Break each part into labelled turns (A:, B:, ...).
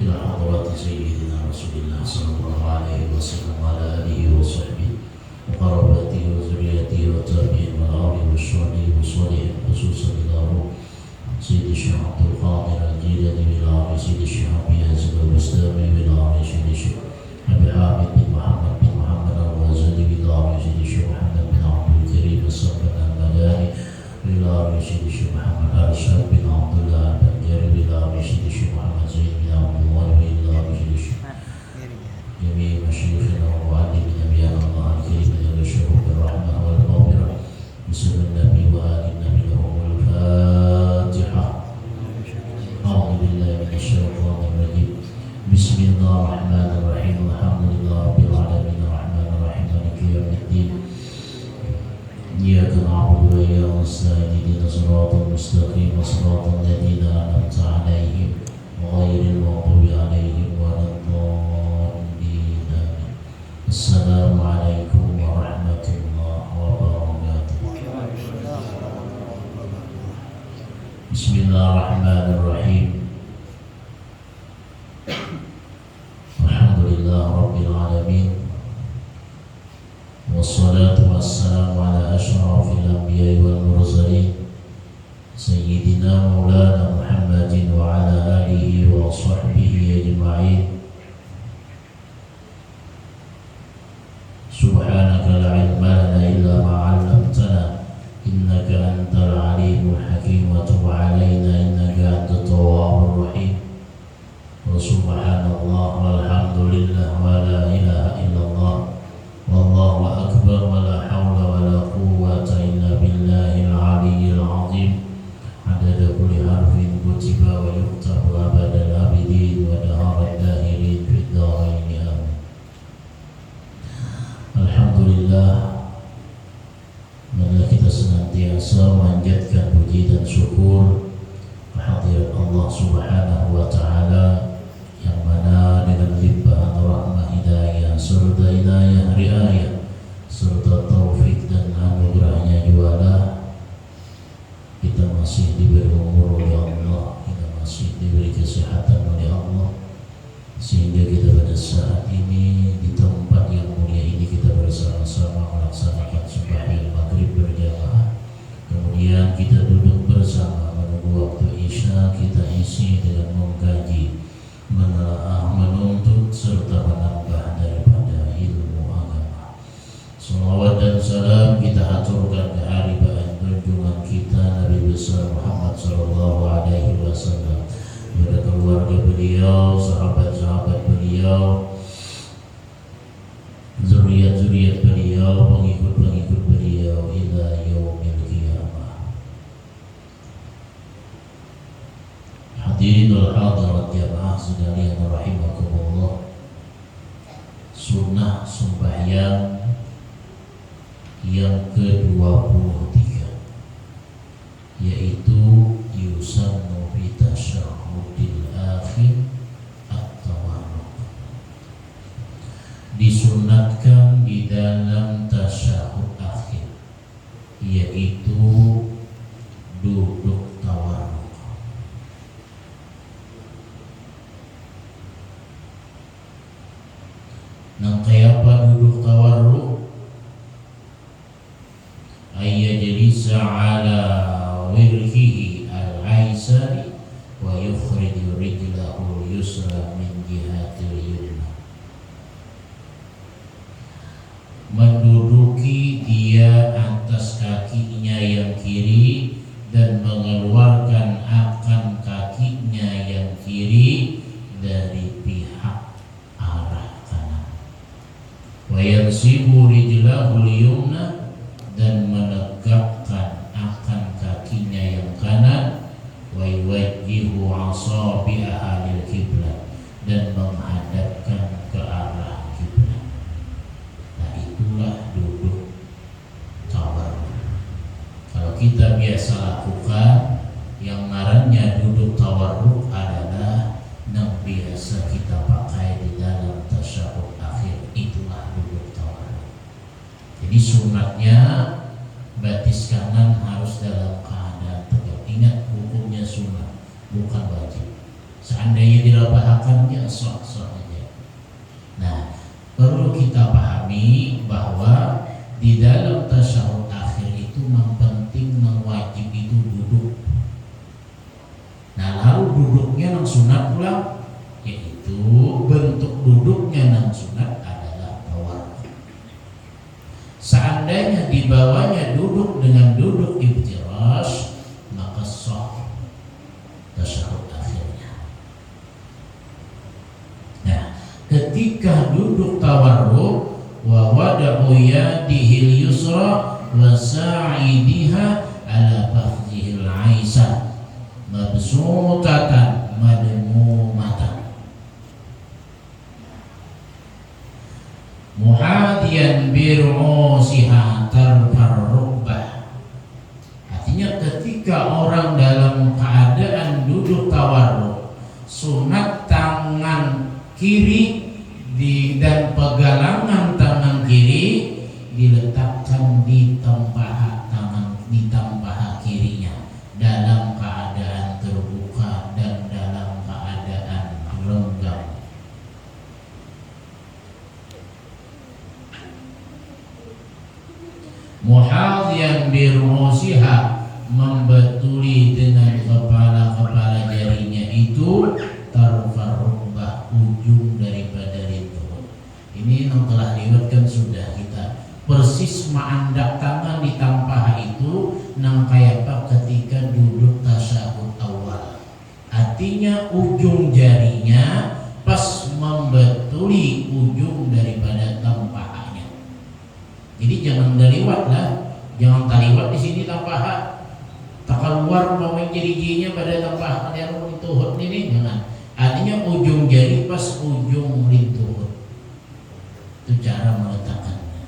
A: إلى حضرات سيدنا رسول الله صلى الله عليه وسلم وعلى آله وصحبه وقرابته وذريته والتابعين والأولياء والشهداء والصالحين خصوصا إلى روح سيد الشيخ عبد القادر الجيلاني بالعربي سيد الشيخ أبي ياسر البستامي بالعربي سيد الشيخ أبي حامد بن محمد الغزالي بالعربي سيد الشيخ محمد بن عبد الكريم الصبر المداني بالعربي سيد الشيخ محمد أرشاد بن عبد الله البنجاري بالعربي سيد الشيخ محمد زيد بن عبد الله بالعربي سيد الشيخ جميع مشايخنا ومعلمنا بأن الله الكريم يرشده بالرحمة والمغفرة بسم النبي وآل النبي لهم الفاتحة. أعوذ بالله من الشيطان الرجيم. بسم الله الرحمن الرحيم. الحمد لله رب العالمين الرحمن الرحيم مالك يوم الدين. إياك نعبد وإياك نستعين اهدنا الصراط المستقيم صراط الذين أنعمت عليهم غير المغضوب عليهم ولا الضالين. السلام عليكم ورحمة الله وبركاته. بسم الله الرحمن الرحيم. الحمد لله رب العالمين والصلاة والسلام على أشرف الأنبياء والمرسلين سيدنا مولانا محمد وعلى آله وصحبه أجمعين. سبحانك لا علم لنا إلا ما علمتنا إنك أنت العليم الحكيم وتب علينا إنك أنت التواب الرحيم. وسبحان الله والحمد لله ولا إله إلا الله والله أكبر ولا حول ولا قوة إلا بالله العلي العظيم. عدد كل حرف كتب ويكتب أبد الآبدين ودهر الداهرين في الدارين آمين. Alhamdulillah, marilah kita senantiasa memanjatkan puji dan syukur kehadirat Allah Subhanahu wa Ta'ala yang mana dengan limpahan rahmah hidayah serta hidayah riayah serta taufik dan anugerahnya jualah kita masih diberi umur oleh Allah, kita masih diberi kesehatan oleh Allah, sehingga kita pada saat ini di tempat yang mulia ini kita bersama-sama melaksanakan sembahyang maghrib berjamaah. Kemudian kita duduk bersama menunggu waktu isya, kita isi dengan mengkaji, menelaah, menuntut serta menambah daripada ilmu agama. Salawat dan salam kita aturkan ke haribaan junjungan kita Nabi besar Muhammad sallallahu alaihi wasallam, kepada keluarga beliau, sahabat-sahabat beliau, zuriat-zuriat beliau, pengikut-pengikut beliau ila yaumil qiyamah. Hadirin wal hadirat jamaah sekalian rahimakumullah. Sunnah sembahyang yang ke-23 yaitu yusannu fi tasyahhudil akhir at-tawarruk. Disunatkan di dalam tasyahud akhir yaitu duduk tawarruk. Nah, kayak apa duduk tawarruk? Ayyajlisa ala wirkihi al-aysari wa yukhriju rijlahu yusra min jihatil yumna. Menduduki dia atas kakinya yang kiri dan mengeluarkan akan kakinya yang kiri dari pihak arah kanan. Wa yansibu rijlahu yumna, dan menegakkan akan kakinya yang kanan. Wa yuwajjihu asabi'aha lil qiblat, dan menghadapkan ke arah kiblat. Nah, itulah duduk tawarruk. Kalau kita biasa lakukan yang ngarannya duduk tawarruk adalah yang biasa kita pakai di dalam tasyahud akhir, itulah duduk tawarruk. Jadi sunatnya batis kanan harus dalam keadaan tegak. Ingat, hukumnya sunat bukan wajib. seandainya dirabahakan ya sok-sok aja. Nah, perlu kita pahami bahwa di dalam tasyahud akhir itu yang penting, yang wajib itu duduk. Nah, lalu duduknya yang sunat pula, yaitu bentuk duduknya yang sunat adalah tawarruk. Seandainya dibawanya duduk dengan duduk iftirash, maka sah tasyahud akhirnya. Nah, ketika duduk tawarruk, wa wada'u yadihil yusra wa sa'idiha ala fakhzihil aisah mabsutatan madmumatan muhadiyan bir'usiha tarfar rubbah. Artinya ketika orang dalam keadaan duduk tawarruk, sunat tangan kiri dan pegangan tangan kiri diletakkan di tempaha kirinya dalam keadaan terbuka dan dalam keadaan renggang. Muhadhiyan bir'usiha, membetuli dengan kepala jarinya itu tarfar rubbah, ujung daripada lintut. Ini yang telah diriwayatkan sudah kita persis ma'andak tangan di tampah itu nang kayak apa ketika duduk tasyahud awal. Artinya ujung jarinya pas membetuli ujung daripada tampahnya. Jadi jangan daliwat lah, jangan taliwat di sini tampah. Tak keluar mau jari-jarinya pada tampah yang lintuhut ini, jangan. Artinya ujung jari pas ujung lintuhut. Itu cara meletakkannya.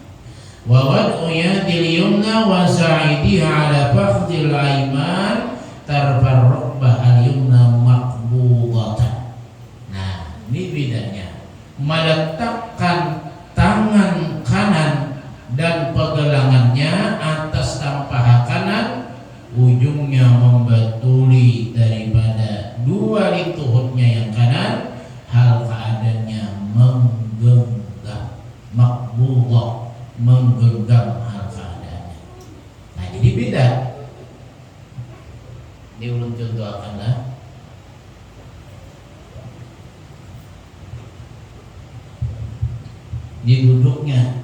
A: Wa wad'u yadil yumna wa sa'idiha ala fakhdil ayman tarfar rubbah al-yumna maqbudatan. Nah, ini bedanya. Meletakkan tangan kanan dan pegelangannya atas tampah kanan, ujungnya membetuli daripada dua lintutnya yang kanan, hal keadaannya menggenggam, makbudah, menggenggam hal keadaannya. Nah, jadi beda. Ini ulun contohkanlah. Di duduknya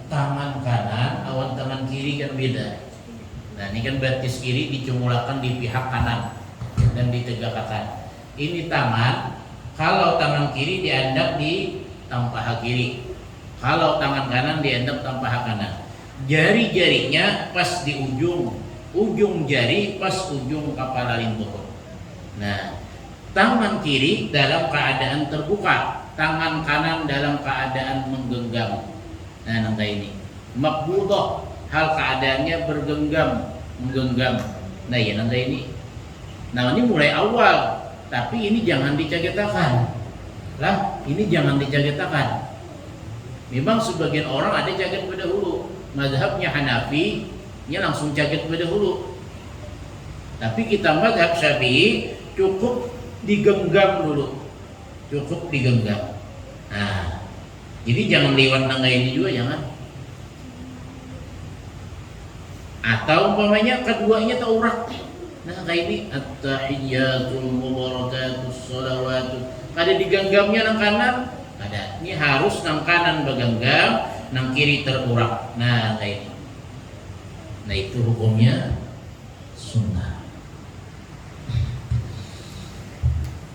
A: tangan kanan, awan tangan kiri kan beda. Nah, ini kan batis kiri dicumulakan di pihak kanan dan ditegakkan. Ini tangan, kalau tangan kiri diandap di tampah kiri, kalau tangan kanan diandap tampah kanan. Jari-jarinya pas di ujung jari pas ujung kepala lintut. Nah, tangan kiri dalam keadaan terbuka, tangan kanan dalam keadaan menggenggam. Nah, nanti ini makbudah, hal keadaannya menggenggam. Nah, ya nanti ini. Nah, ini mulai awal, tapi ini jangan dicagetakan. Lah, ini jangan dicagetakan. Memang sebagian orang ada caget pada hulu. Mazhabnya Hanafi, nya langsung caget pada hulu. Tapi kita mazhab Syafi'i cukup digenggam dulu. Cukup digenggam. Nah, jadi jangan lewat tangga ini juga, jangan. Atau umpamanya keduanya taurak. Nah, kayak ini at-tahiyyatul mubarakatus shalawatu. Ada digenggamnya nang kanan, ada. Ini harus nang kanan begenggam, nang kiri terurak. Nah, kayak ini. Nah, itu hukumnya sunnah.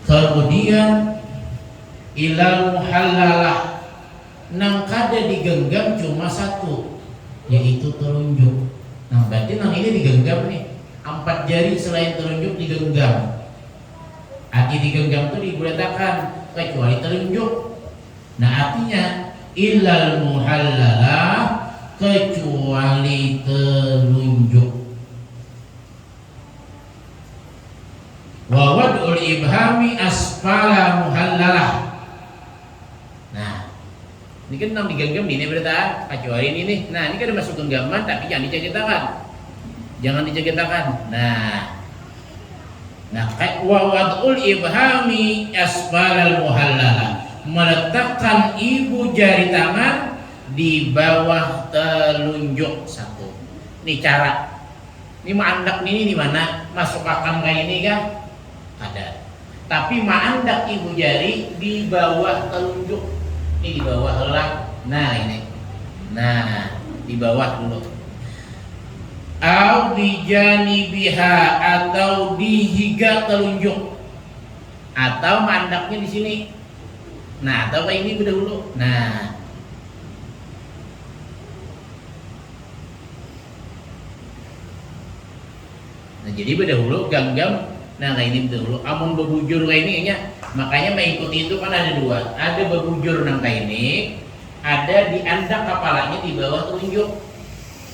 A: Kemudian ilal muhallalah, nang kada digenggam cuma satu, yaitu telunjuk. Nah, berarti nang ini digenggam nih, 4 jari selain telunjuk digenggam. Arti digenggam itu dibuletakkan kecuali telunjuk. Nah, artinya illal muhallalah, kecuali telunjuk. Wa wad'ul ibhami asfala muhallalah. Nah, ini kan nang digenggam ini berita, kecuali ini nih. Nah, ini kan masuk genggaman tapi jangan dicegetakan. Jangan dicegetakan. Nah,
B: Nah, wa wad'ul ibhami asfalal muhallala, meletakkan ibu jari tangan di bawah telunjuk satu. Ini cara. Ini ma'andak ini di mana? Masuk akam kayak ini kah? Ada. Tapi ma'andak ibu jari di bawah telunjuk. Ini di bawah helak. Nah, ini. Nah, di bawah dulu. Au bijanibiha, atau di higa telunjuk, atau mandaknya di sini. Nah, atau kayak ini dulu. Nah, jadi berdahulu gam-gam. Nah, kayak ini berdahulu. Amun berbujur kayak ini nya, makanya mengikuti itu kan ada dua. Ada berbujur nang kayak ini, ada di andak kepalanya di bawah telunjuk.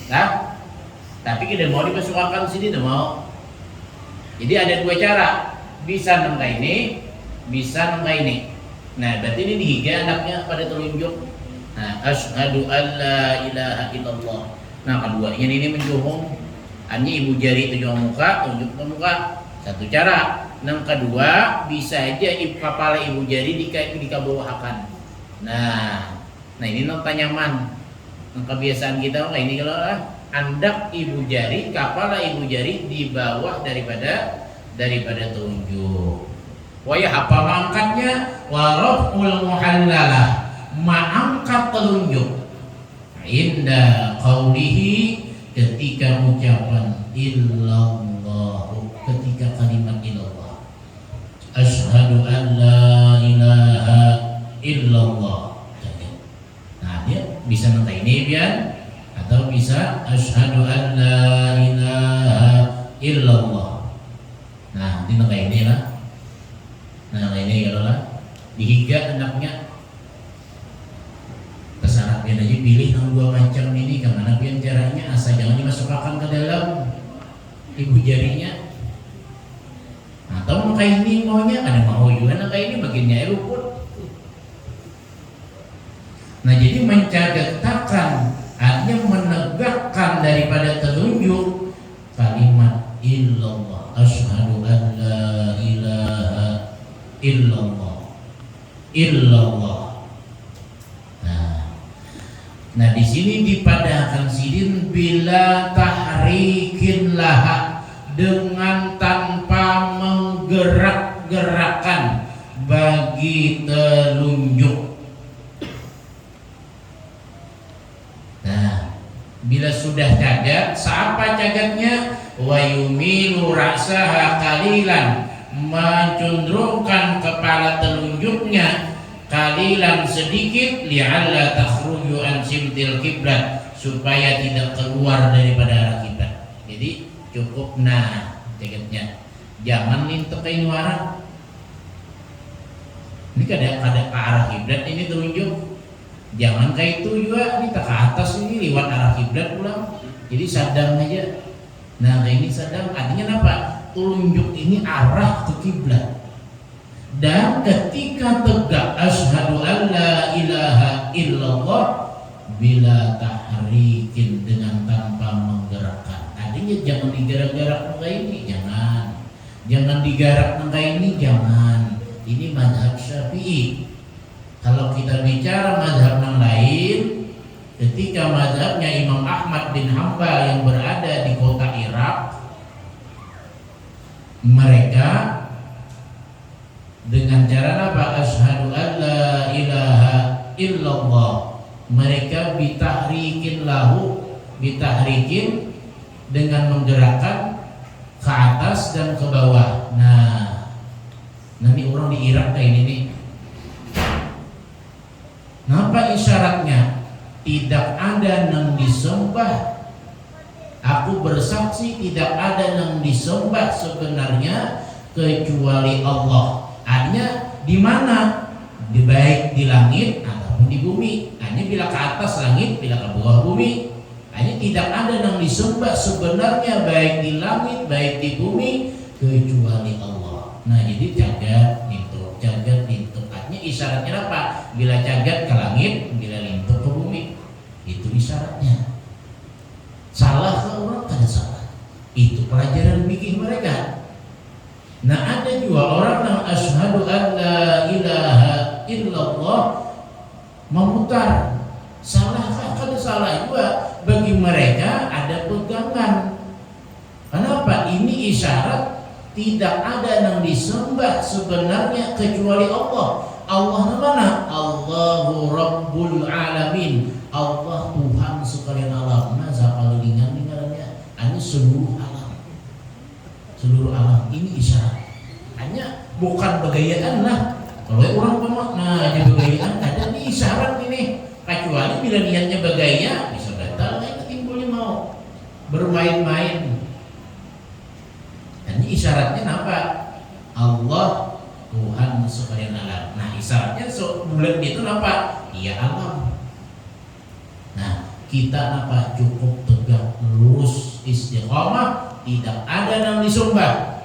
B: Nah, tapi kita mau dimasukkan sini, tidak mau. Jadi ada dua cara, bisa nangka ini, bisa nangka ini. Nah, berarti ini dihiga anaknya pada telunjuk. Nah, asyhadu alla ilaha illallah. Nah, keduanya ini menjuhung. Hanya ibu jari itu jual muka, tunjuk ke muka. Satu cara. Yang kedua, bisa aja kepala ibu jari dikabawahakan. Nah ini nota nyaman. Kebiasaan kita ini kalau andak ibu jari, kepala ibu jari di bawah daripada telunjuk. Waya apa mangkatnya? Waraful muhallalah, mengangkat telunjuk. Inda qaulihi, ketika ucapan illallah, ketika kalimat illallah. Asyhadu an la ilaha illallah. Nah, dia bisa nota ini biar, atau bisa asyhadu an la ilaha illallah. Nah, di nota ini lah. Nah, ini kalau lah dihiga anaknya. Terserah pian aja pilih yang dua macam ini, kemana pian caranya, asal jangan dimasukkan ke dalam ibu jarinya. Atau kayak ini maunya, ada mau juga kayak ini bagiannya luput. Nah, jadi mencagakkan, artinya menegakkan daripada telunjuk kalimat illallah, asyhadu an la ilaha illallah, illallah. Nah, di sini dipadahkan sidin bila tahrikin laha, dengan tanpa menggerak-gerakan bagi telunjuk. Nah, bila sudah cagat, siapa cagatnya? Wa yumilu ra'saha qalilan, mencundrungkan kepala telunjuknya qalilan sedikit, li'alla takhruju an simtil kiblat, supaya tidak keluar daripada arah kiblat. Jadi cukup cagatnya. Jangan lintek ke arah. Ini kada ke arah kiblat ini telunjuk. Jangan kayak itu juga, ini tak ke atas ini lewat arah kiblat pulang. Jadi sadang aja. Nah, ini sadang artinya apa? Telunjuk ini arah ke kiblat. Dan ketika tegak asyhadu an la ilaha illallah bila tahrikin, dengan tanpa menggerakkan. Artinya jangan digerak-gerak kayak ini, jangan digarak kayak ini, jangan. Ini mazhab Syafi'i. Kalau kita bicara mazhab yang lain, ketika mazhabnya Imam Ahmad bin Hanbal yang berada di kota Irak, mereka dengan cara apa? Asyhadu an la ilaha illallah. Mereka bitahrikin lahu, bitahrikin dengan menggerakkan ke atas dan ke bawah. Nah, nanti orang di Irak kayak ini nih. Napa isyaratnya? Tidak ada yang disembah. Aku bersaksi tidak ada yang disembah sebenarnya kecuali Allah. Artinya di mana? Baik di langit ataupun di bumi. Hanya bila ke atas langit, bila ke bawah bumi. Hanya tidak ada yang disembah sebenarnya baik di langit, baik di bumi kecuali Allah. Nah, jadi jagat lintuk, jagat lintuk. Artinya isyaratnya apa? Bila jagat ke langit, bila lintuk ke bumi. Itu isyaratnya. Salah ke orang, kada salah. Itu pelajaran fikih mereka.
A: Nah ada juga orang yang asyhadu an la ilaha illallah memutar. Salah kan salah juga, bagi mereka ada pegangan. Kenapa? Ini isyarat tidak ada yang disembah sebenarnya kecuali Allah. Allah mana? Allahu Rabbul Alamin. Allah Tuhan sekalian alam. Masa kalau dengannya ini seluruh alam. Seluruh alam ini isyarat. Hanya bukan begayaan lah. Kalau orang pemakna aja begayaan ada ini isyarat ini. Kecuali bila niatnya bergaya bisa batal, timbulnya mau bermain-main. Dan ini isyaratnya apa? Allah Tuhan sekalian alam. Nah isyaratnya bulan itu apa? Iya alam. Nah kita apa? Cukup tegak lurus istiqamah, tidak ada yang disembah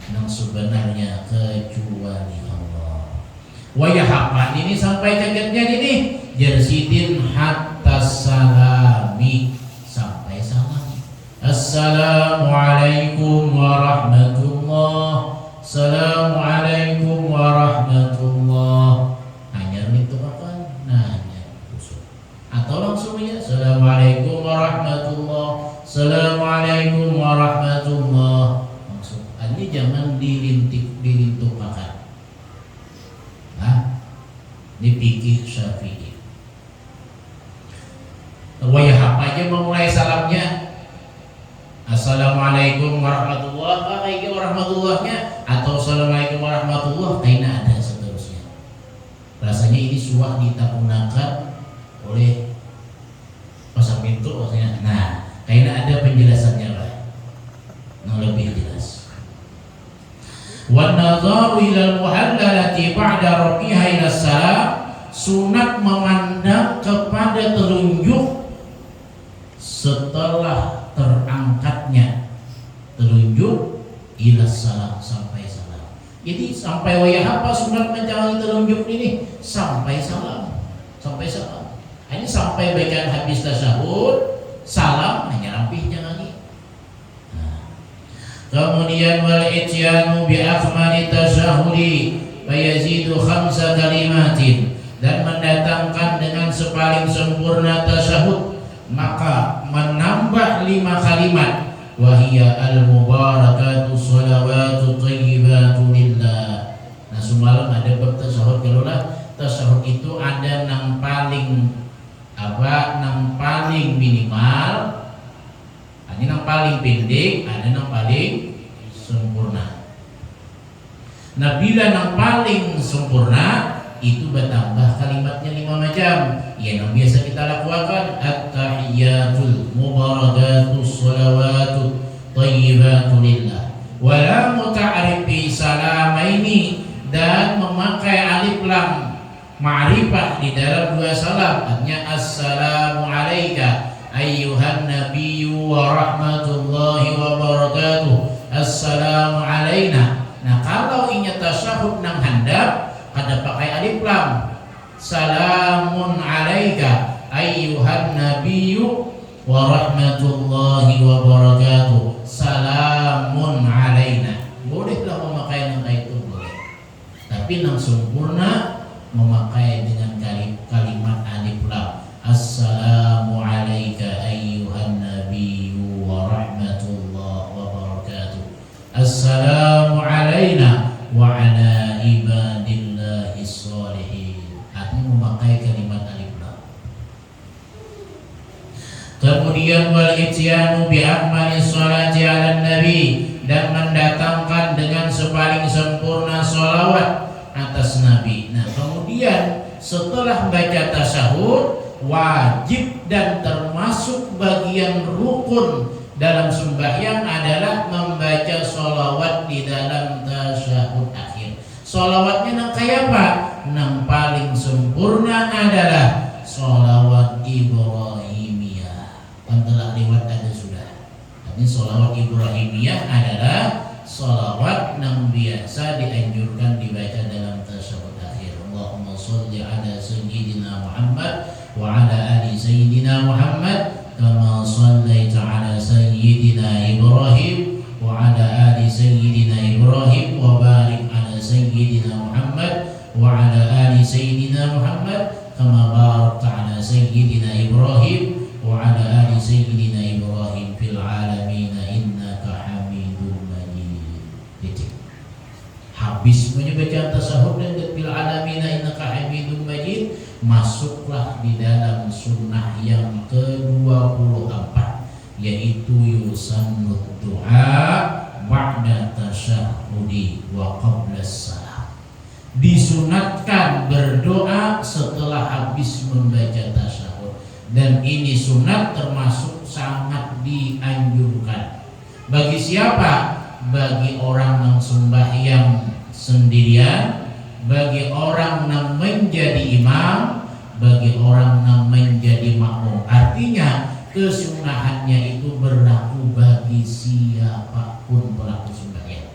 A: yang sebenarnya kecuali Allah. Wayah apa ini sampai kagetnya gini? Jersidin hatta salami, sampai salam. Assalamualaikum warahmatullah. Assalamualaikum warahmatullah. Hanya itu apa? Nah, hanya usul. Atau langsung aja Assalamualaikum warahmatullah. Assalamualaikum warahmatullah. Langsung. Ini jangan dilintuk makan. Ini fikih Syafi'i. Wayah apa aja memulai salamnya? Assalamualaikum warahmatullahi warahmatullahnya, atau assalamualaikum warahmatullah, kaina ada seterusnya. Rasanya ini suah ditakunakan oleh pasang pintu maksudnya. Nah, kaina ada penjelasannya lah, yang lebih jelas. Wan nadharu ilal muhallalati ba'da rafiha ila salam, sunat memandang kepada telunjuk setelah terangkatnya telunjuk ila salam, sampai salam. Jadi sampai wayah apa sunat menjalani telunjuk ini? Sampai salam, sampai salam. Ini sampai bacaan habis tasyahud, salam hanya rampihnya lagi. Kemudian wal ityanu bi akmali tasyahudi wa yazidu 5 kalimatin, dan mendatangkan dengan sepaling sempurna tasyahud, maka menambah 5 kalimat. Wahia al-mubarakatu sholawatu tayyibatu lillah. Nah semalam ada bab tasyahud. Kalau lah tasyahud itu ada yang paling apa, yang paling minimal, ada yang paling pendek, ada yang paling sempurna. Nah bila yang paling sempurna itu bertambah kalimatnya 5 macam. Yang biasa kita lakukan at-tahiyyatul mubarakatus sholawatu tayyibatu lillah, wala muta'arifi salamaini, dan memakai alif lam ma'rifah di dalam 2 salam. Artinya assalamu alayka ayyuhan nabiyyu wa rahmatullahi wa barakatuh, assalamu alayna. Nah kalau ingin tasyahud nang handap ada pakai alif lam, salamun alaika ayyuhan nabiyyu wa rahmatullahi wa barakatuh, salamun alaina. Bolehlah memakai yang itu, boleh. Tapi yang sempurna memakai dengan kalimat alif lam, assalamu alaika ayyuhan nabiyyu wa rahmatullahi wa barakatuh, assalamu alaina wa ala ibadillahi sholihin. Artinya memakai kalimat alif lam. Kemudian wal ityanu bi akmali sholati ala nabi, dan mendatangkan dengan sepaling sempurna sholawat atas nabi. Nah kemudian setelah baca tasyahud, wajib dan termasuk bagian rukun dalam sembahyang adalah membaca sholawat di dalam tasyahud akhir. Sholawatnya nang kayak apa? Nang paling sempurna adalah sholawat Ibrahimiyah. Kan telah lewat ada sudah. Ini sholawat Ibrahimiyah adalah sholawat yang biasa dianjurkan dibaca dalam tasyahud akhir. Allahumma sholli ala sayyidina Muhammad wa ala ali sayyidina Muhammad kama shallaita ala sayyidina Ibrahim wa ala ali sayyidina Ibrahim wa barik ala sayyidina Muhammad wa ala ali sayyidina Muhammad kama barakta ala sayyidina Ibrahim wa ala ali sayyidina Ibrahim fil alamin innaka Hamidum Majid. Titik. Habis membaca tasahud dan fil alamin innaka Hamidum Majid, masuklah di dalam sunnah yang ke-24, yaitu yusannud du'a ba'da tasyahhudi wa qabla salam. Disunatkan berdoa setelah habis membaca tasyahud, dan ini sunat termasuk sangat dianjurkan. Bagi siapa? Bagi orang yang sembahyang sendirian, bagi orang yang menjadi imam, bagi orang yang menjadi makmum. Artinya kesunahannya itu berlaku bagi siapapun pelaku sembahyang.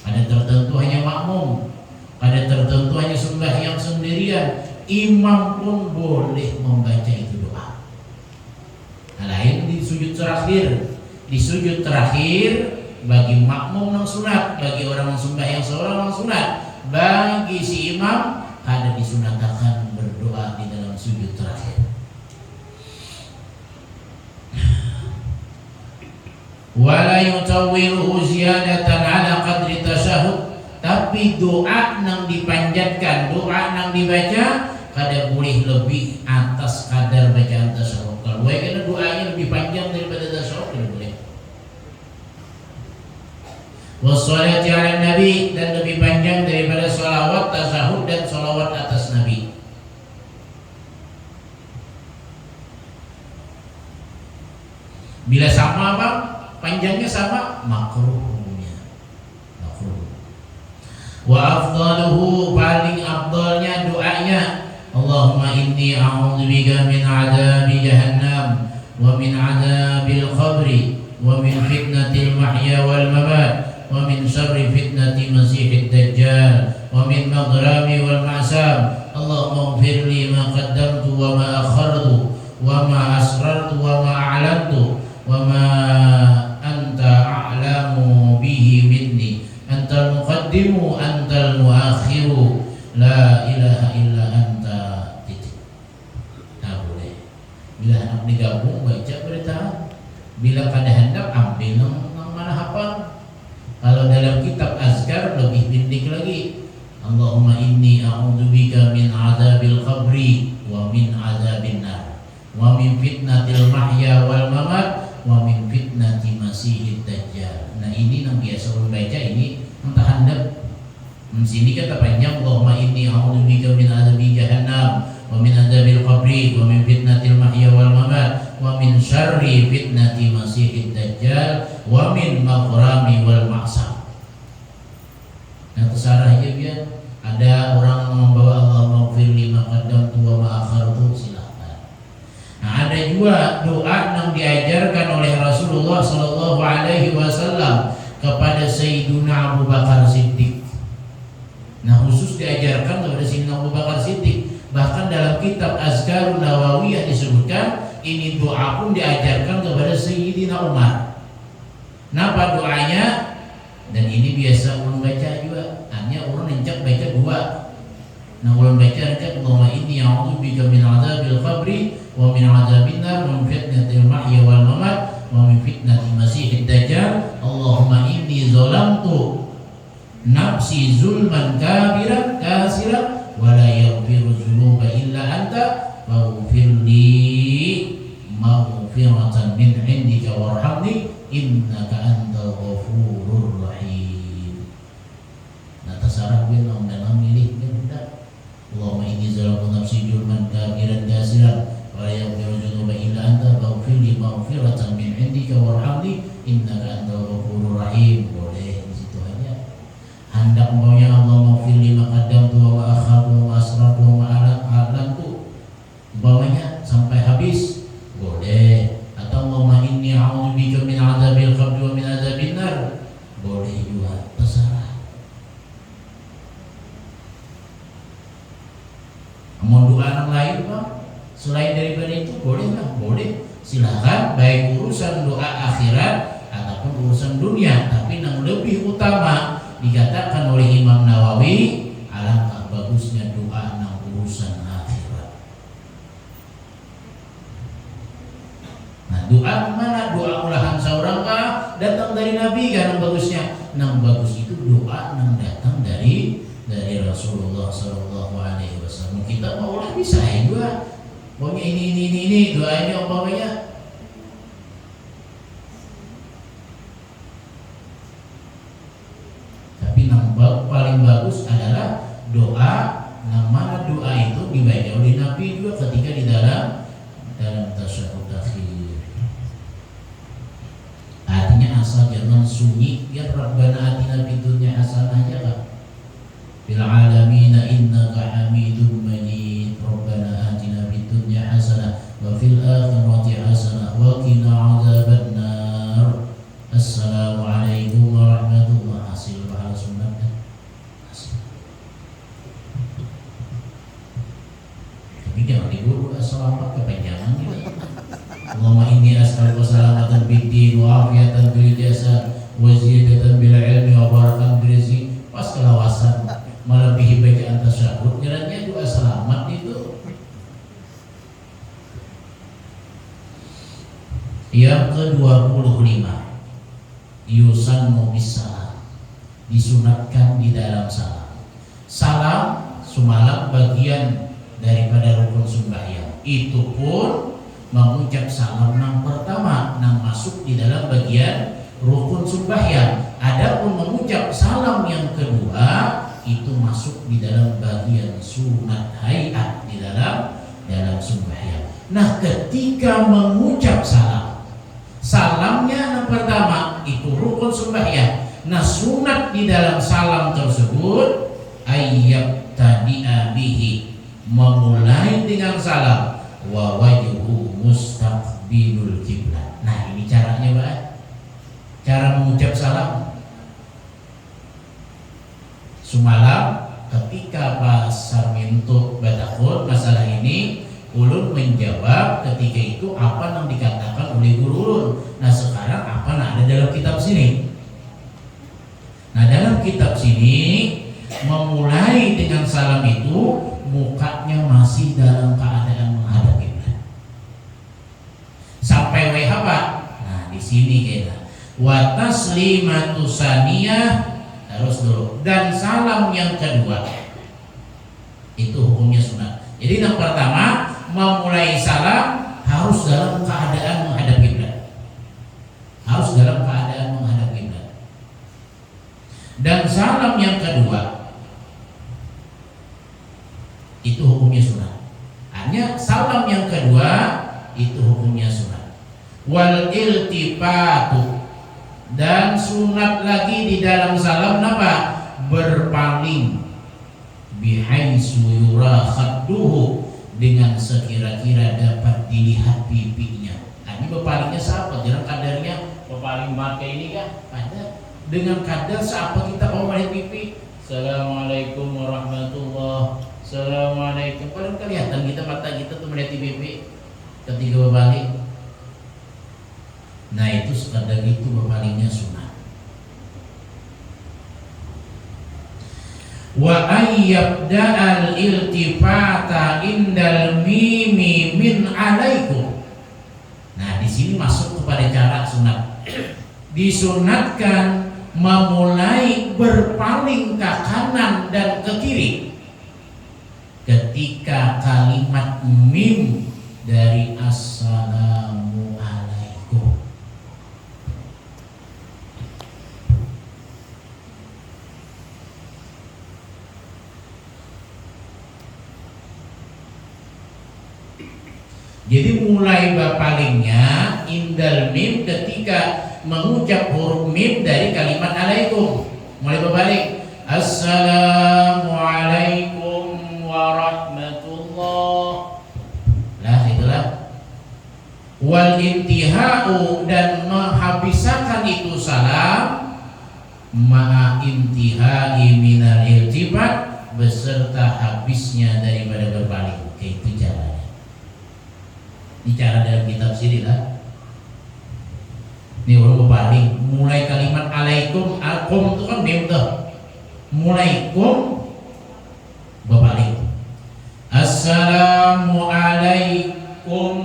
A: Ada tertentu hanya makmum, ada tertentu hanya sembahyang sendirian. Imam pun boleh membaca itu doa. Lain di sujud terakhir. Di sujud terakhir bagi makmum yang sunat, bagi orang yang sembahyang seorang yang sunat, bagi si imam ada disunatkan berdoa di dalam sujud terakhir. Wala yutawwiluhu ziyadatan ala qadri tasyahud, tapi doa nang dipanjatkan, doa nang dibaca kada boleh lebih atas kadar bacaan tasyahud. Kalau karena doanya lebih panjang daripada tasyahud kada boleh. Wassalati ala nabi, dan lebih panjang daripada salawat tasyahud dan salawat atas nabi. Bila sama Bang, panjangnya sama, makruhnya. Makruh. Wa afdaluhu, paling afdalnya doanya, Allahumma inni a'udzubika min adabi jahannam wa min adabil qabri wa min fitnatil mahya wal mamat wa min syarri fitnati masihid dajjal wa min maghrami wal ma'sam. Allahumma ighfirli ma qaddamtu wa ma akhartu wa ma asrartu wa ma a'lantu wa ma anta a'lamu bihi minni, antal muqaddimu antal muakhiru la ilaha illa anta. Titik. Nah boleh. Bila hendak digabung baca bertahan, bila kada hendak ambil nang mana hafal. Kalau dalam kitab azkar lebih penting lagi, Allahumma inni a'udzubika min adzabil qabri wa min adzabin nar wa min fitnatil mahya wal mamat wa min fitnati masihid dajjal. Nah ini yang biasa membaca ini entah handap. Sini kata panjang, Allahumma inni a'udzubika min adzabi jahannam wa min adzabil qabri wa min fitnatil mahya wal mamat wa min syarri fitnati masihid dajjal wa min maghrami wal ma'sam. Nah terserah aja biar ada orang yang membawa Allahumma ighfirli ma qaddamtu wa ma akhartu, silakan. Nah ada juga doa yang diajarkan oleh Rasulullah sallallahu alaihi wasallam kepada Sayyiduna Abu Bakar Siddiq. Nah khusus diajarkan kepada Sayyidina Abu Bakar Siddiq. Bahkan dalam kitab Azkarun Nawawiyah disebutkan ini doa pun diajarkan kepada Sayyidina Umar. Napa doanya? Dan ini biasa ulun baca juga. Hanya ulun rencak baca dua. Nah ulun baca rencak Allahumma inni a'udzubika min adzabil qabri wa min adzabin nar wa min fitnatil mahya wal mamat wa min fitnati masihid dajjal. Allahumma inni zalamtu nafsi zulman kabiran kasiran wa la yaghfiru dzunuba illa anta faghfirli maghfiratan min indika warhamni innaka antal ghafurur rahim. Nah tasarruf bin orang milih kan hendak Allahumma inni zalamtu nafsi zulman kabiran kasiran wa la yaghfiru dzunuba illa anta faghfirli maghfiratan min indika warhamni innaka antal ghafurur rahim. Boleh di situ aja. Hendak maunya Allahumma ighfirli ma qaddamtu wa ma akhartu wa ma asrartu wa ma a'lantu, bawahnya sampai habis boleh. Atau Allahumma inni a'udzubika min adzabil qabri wa min adzabin nar, boleh juga, terserah. Mau doa yang lain Pak selain daripada itu boleh lah, boleh. Silakan, baik urusan doa akhirat ataupun urusan dunia, tapi yang lebih utama dikatakan oleh Imam Nawawi, alangkah bagusnya doa nang urusan akhirat. Nah, doa mana? Doa mulahan seorang kah datang dari Nabi kan yang bagusnya. Nang bagus itu doa nang datang dari Rasulullah Sallallahu Alaihi Wasallam. Kita mau lah bisa ya doa. Pokoknya ini doanya umpamanya. Tapi nang paling bagus adalah doa. Nang mana doa itu dibaca oleh Nabi juga ketika di dalam tasyahud akhir. Artinya asal jangan sunyi, ya Rabbana atina fid dunya hasanah aja kan. Fil alamin innaka hamidum majid. Rabbana atina fid dunya hasanah wa fil akhirati hasanah wa qina adzabannar. Assalamualaikum warahmatullahi wabarakatuh. Hasil pahala sunat kan? Tapi jangan diburu assalamualaikum kepanjangan gitu. Allahumma inni as'aluka salamatan fid din wa afiyatan fil jasad wa ziyadatan bil ilmi wa barakatan fil rizqi. Pas kelawasan melebihi bacaan tasyahud, jalannya doa selamat itu. Yang ke-25, yusannu bis-salam, disunatkan di dalam salam. Salam sumalam bagian daripada rukun sembahyang. Itu pun mengucap salam yang pertama yang masuk di dalam bagian rukun sembahyang. Adapun mengucap salam yang kedua itu masuk di dalam bagian sunat hayat di dalam sembahyang. Nah, ketika mengucap salamnya yang pertama itu rukun sembahyang. Nah, sunat di dalam salam tersebut ayyab tadi'a bihi, memulai dengan salam wa wajhu mustaqbilul kiblat. Nah, ini caranya Pak. Cara mengucap salam. Sumalam ketika Pak Sarminto batakun masalah ini, ulun menjawab ketika itu apa yang dikatakan oleh guru ulun. Nah, sekarang apa yang ada dalam kitab sini? Nah, dalam kitab sini memulai dengan salam itu mukanya masih dalam keadaan menghadap kiblat. Sampai WH Pak. Nah, di sini kita wa taslimatu saniyah, terus dulu, dan salam yang kedua itu hukumnya sunat. Jadi yang pertama memulai salam harus dalam keadaan menghadap kiblat. Harus dalam keadaan menghadap kiblat. Dan salam yang kedua itu hukumnya sunat. Hanya salam yang kedua itu hukumnya sunat. Wal iltifatu, dan sunat lagi di dalam salam apa? Berpaling bihaitsu yura khadduhu, dengan sekira-kira dapat dilihat pipinya. Nah, ini berpalingnya siapa? Jangan kadarnya berpaling mata ini kan? Ada dengan kadar siapa kita mau melihat pipi? Assalamualaikum warahmatullahi. Assalamualaikum. Kalau kelihatan kita mata kita tuh melihat pipi ketika berbalik. Nah, itu sekadar itu berpalingnya sunat. Wa ayyabda'al iltifata indal mimi min alaikum. Nah, di sini masuk kepada cara sunat. Disunatkan memulai berpaling ke kanan dan ke kiri ketika kalimat mim dari assalamu alaikum. Jadi mulai berpalingnya indal mim ketika mengucap huruf mim dari kalimat alaikum. Mulai berbalik assalamualaikum warahmatullah. Nah, itulah. Wal intihau, dan menghabiskan itu salam ma'a intihai minal iltifat, beserta habisnya daripada berpaling. Itu caranya. Ini cara dalam kitab sini lah.
B: Ini orang berbalik mulai kalimat alaikum, alaikum itu kan mim tuh. Mulai kum berbalik. Assalamualaikum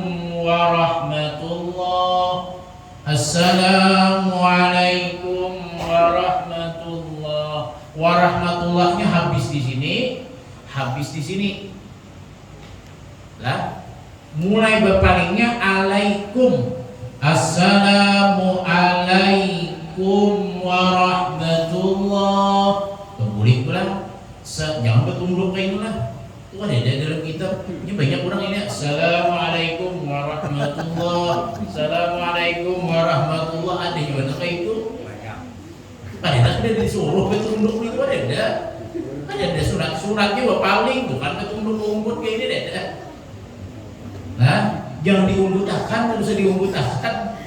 B: warahmatullah. Assalamualaikum warahmatullah. Warahmatullahnya habis di sini, habis di sini. Lah, mulai berpalingnya alaikum. Assalamualaikum warahmatullah. Boleh pula. Jangan bertunduk kayak itulah. Itu ada dalam kitab. Ini banyak orang ini. Assalamualaikum warahmatullah. Assalamualaikum warahmatullah. Ada juga kayak itu. Padahal ada disuruh bertunduk itu ada. Ada surat-suratnya berpaling, bukan bertunduk umbut kayak ini ada. Nah, jangan diumbutakan, tidak usah diumbutakan.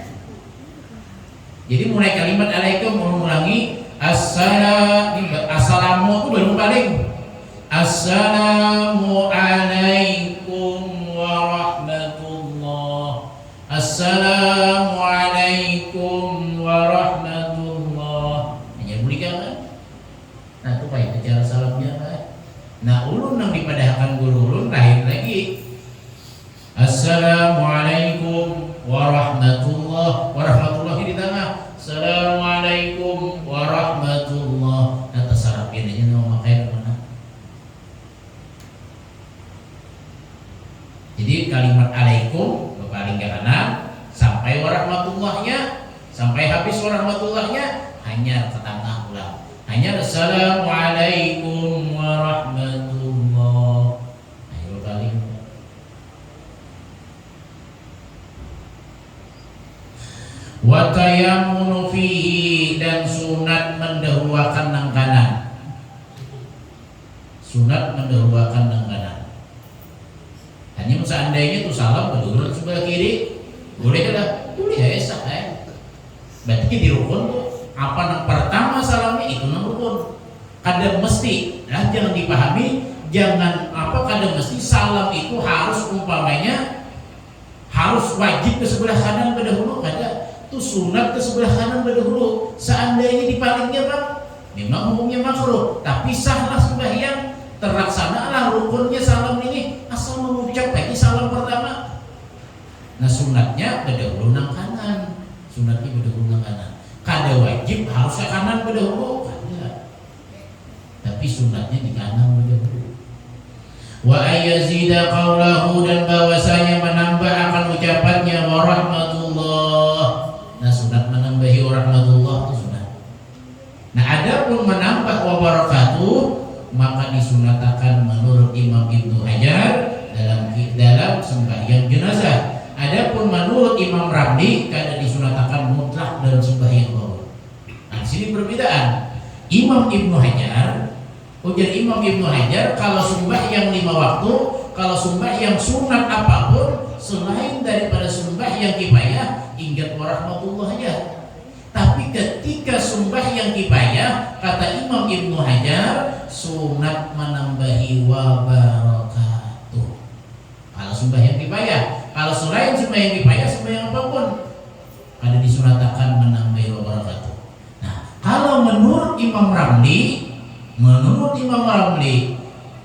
B: Jadi mulai kalimat alaikum mengulangi assalamu itu baru paling. Assalamualaikum warahmatullah. Assalamualaikum warahmatullah. Hanya boleh kan? Nah, itu kayak cara salamnya kan. Nah, ulun yang dipadahkan guru ulun lain lagi. Assalamualaikum warahmatullah. Warahmatullahi di tengah. Assalamualaikum warahmatullah. Nah, terserah bedanya nama makanya mana. Jadi kalimat alaikum berpaling ke kanan sampai warahmatullahnya, sampai habis warahmatullahnya hanya ke tengah ulang. Hanya assalamualaikum warahmatullah. Ayo paling. Wa tayammunu fihi, dan sunat mendahulukan nang kanan. Sunat mendahulukan nang kanan. Hanya seandainya itu salam berdurut sebelah kiri, boleh tidak? Boleh ya sah ya. Berarti di rukun tuh apa yang pertama salamnya itu nang rukun. Kadang mesti, nah jangan dipahami, jangan apa kadang mesti salam itu harus umpamanya harus wajib ke sebelah kanan berdahulu. Kada itu sunat ke sebelah kanan berdahulu. Seandainya dipalingnya bang, memang hukumnya makruh, tapi sahlah sembahyang, terlaksanalah rukunnya salam ini asal mengucap lagi salam pertama. Nah sunatnya berdahulu nang kanan, sunatnya berdahulu nang kanan. Kada wajib harus ke kanan berdahulu, kada. Tapi sunatnya di kanan berdahulu. Wa ayyazida qawlahu, dan bahwasanya menambah akan ucapannya warahmatullah. Nah sunat menambahi warahmatullah itu sunat. Nah adapun menambah wabarakatuh maka disunatakan menurut Imam Ibnu Hajar dalam sembahyang jenazah. Adapun menurut Imam Ramli kada disunatakan mutlak dalam sembahyang bawah. Nah di sini perbedaan. Imam Ibnu Hajar, ujar Imam Ibnu Hajar, kalau sembahyang 5 waktu, kalau sembahyang sunat apapun selain daripada sembahyang kifayah, ingat warahmatullah aja. Tapi ketika sembahyang kifayah, kata Imam Ibnu Hajar, sunat menambahi wabarakatuh. Kalau sembahyang kifayah, kalau selain sembahyang kifayah, sembahyang apapun, ada disunatakan menambahi wabarakatuh. Nah, kalau menurut Imam Ramli,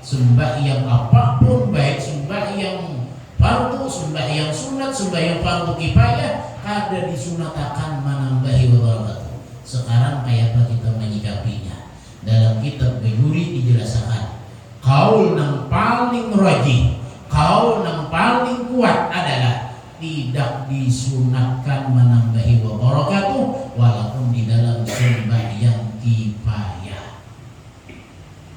B: sembahyang apapun, baik sembahyang fardu, sembahyang sunat, sembahyang fardu kifayah, ada disunatakan menambahi wabarakatuh. Sekarang kayak apa kita menyikapinya? Dalam kitab Buyuri dijelaskan, kaul yang paling rajih, kaul yang paling kuat adalah tidak disunatkan menambahi wabarakatuh walaupun di dalam sembahyang kifayah.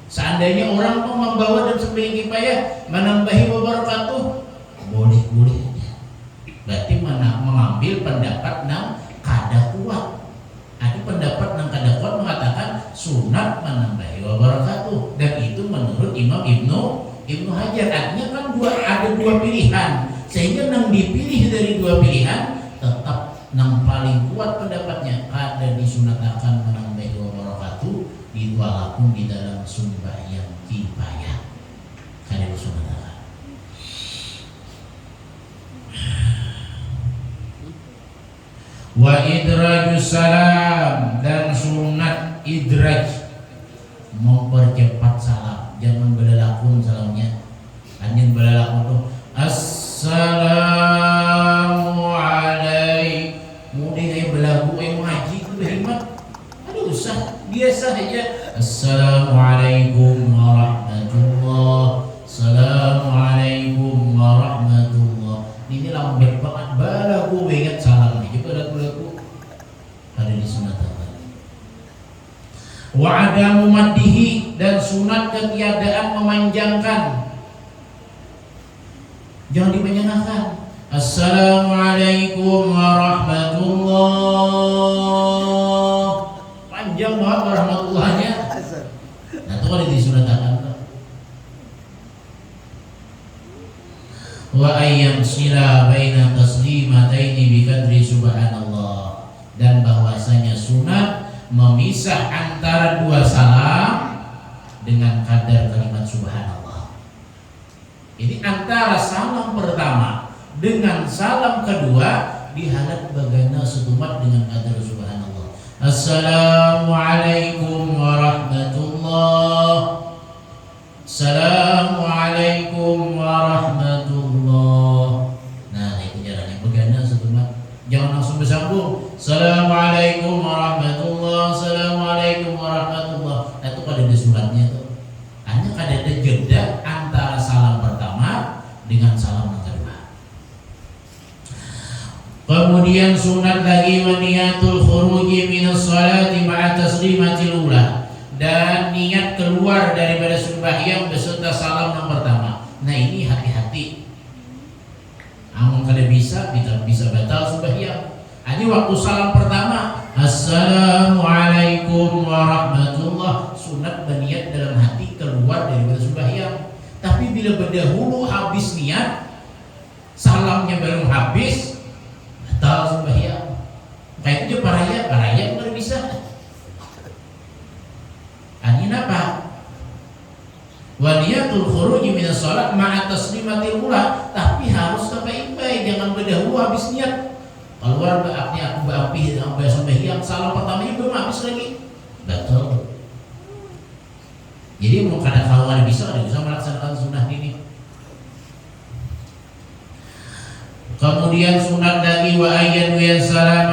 B: Seandainya orang mau membawa dalam sembahyang kifayah menambahi wabarakatuh, boleh-boleh. Berarti mengambil pendapat nang kada kuat. Ada pendapat nang kada kuat mengatakan sunat menambahi wabarakatuh, dan itu menurut Imam Ibnu Hajar. Artinya kan ada dua pilihan, sehingga nang dipilih dari dua pilihan tetap nang paling kuat pendapatnya kada disunatakan menambahi wabarakatuh walaupun di dalam sembahyang kifayah kada disunatakan. Wa idrajus salam, dan sunat idraj, mempercepat salam. Jangan belalakun salamnya. Anjing belalakun tuh assalamu alaikum. Mungkin kayak belagu kayak ngaji itu berhemat. Aduh usah biasa aja. Assalamualaikum warahmatullah. Assalamualaikum warahmatullah. Ini lambat banget balagu ingat salam aja balagu ada di sunatan. Wa adamu maddihi, dan sunat ketiadaan memanjangkan. Jangan dipanjangkan. Assalamualaikum warahmatullah. Panjang banget warahmatullahnya. Nah itu kan disunatkan. Wa ayyam sila baina taslimataini bikadri subhanallah, dan bahwasanya sunat memisah antara dua salam dengan kadar kalimat subhanallah. Ini antara salam pertama dengan salam kedua dihalat bagaimana setumat dengan kadar subhanallah. Assalamualaikum warahmatullah. Assalamualaikum warahmatullah. Nah itu caranya bagaimana setumat. Jangan langsung bersambung. Assalamualaikum warahmatullah. Assalamualaikum warahmatullah. Nah, itu pada ada suratnya tuh. Hanya ada jeda antara salam pertama dengan salam yang kedua. Kemudian sunat lagi niyatul khuruji minas salati ma'a taslimatil ula, dan niat keluar daripada sembahyang beserta salam yang pertama. Nah ini hati-hati. Amun kada bisa batal sembahyang. Ini waktu salam pertama, assalamualaikum warahmatullah, sunat berniat dalam hati keluar daripada sembahyang. Tapi bila berdahulu habis niat, salamnya belum habis, batal sembahyang. Kayak itu paraya kada bisa. Ini apa? Wa niyatul khuruji minas shalat ma'a taslimatil ula, tapi harus sampai jangan berdahulu habis niat. Keluar aku berapi sampai sembahyang, salam pertamanya belum habis lagi, batal. Jadi mau kada kalau ada bisa melaksanakan sunnah ini. Kemudian sunat lagi wa ayyan wa salam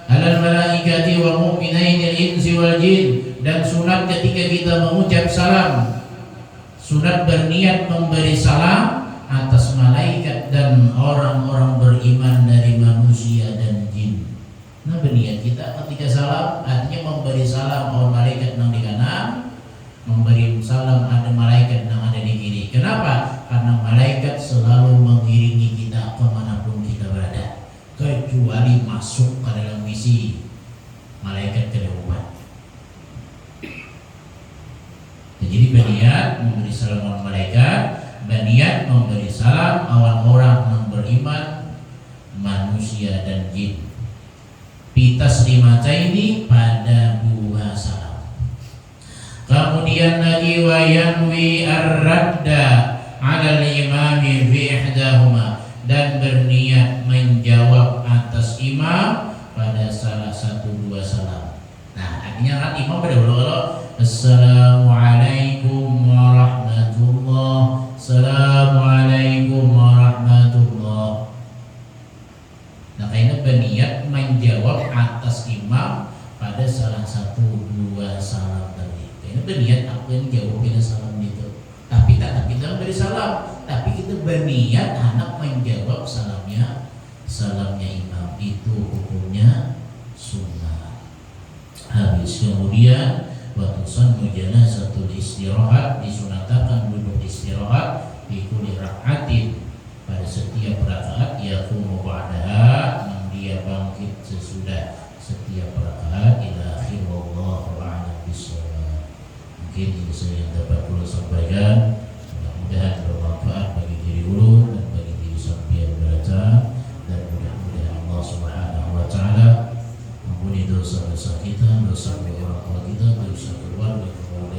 B: alal malaikati wa mu'minainil insi wal jin, dan sunat ketika kita mengucap salam, sunat berniat memberi salam atas malaikat dan orang-orang beriman dari manusia dan jin. Nah berniat kita ketika salam artinya memberi salam orang malaikat yang di kanan, memberi salam ada malaikat yang ada di kiri. Kenapa? Karena malaikat selalu mengiringi kita kemanapun kita berada, kecuali masuk ke dalam misi malaikat ke rumah. Jadi berniat memberi salam orang malaikat, berniat memberi salam orang-orang yang beriman manusia dan jin. Pitas limata ini pada dua salam. Kemudian lagi wa yanwi ar-radda 'ala al-imami fi ihdahuma, dan berniat menjawab atas imam pada salah satu dua salam. Nah, artinya kan imam berdahulu assalamualaikum warahmatullah, assalamualaikum warahmatullah. Nah, kayaknya berniat menjawab atas imam pada salah satu dua salam tadi. Kayaknya berniat aku yang jawabin salam itu. Tapi kita beri salam, tapi kita berniat anak menjawab salamnya imam. Itu hukumnya sunnah. Habis kemudian waktu sunnu janazatul istirahat, disunatakan duduk istirahat di kulli rak'atin, pada setiap rakaat yaqumu ba'daha, yang dia bangkit sesudah setiap rakaat ila akhir. Wallahu a'lam bishawab. Mungkin ini saya yang dapat perlu sampaikan, mudah-mudahan bermanfaat bagi diri ulun dan bagi diri sampeyan baca, dan mudah-mudahan Allah Subhanahu wa taala ampuni dosa-dosa kita, dosa orang tua kita, dosa keluarga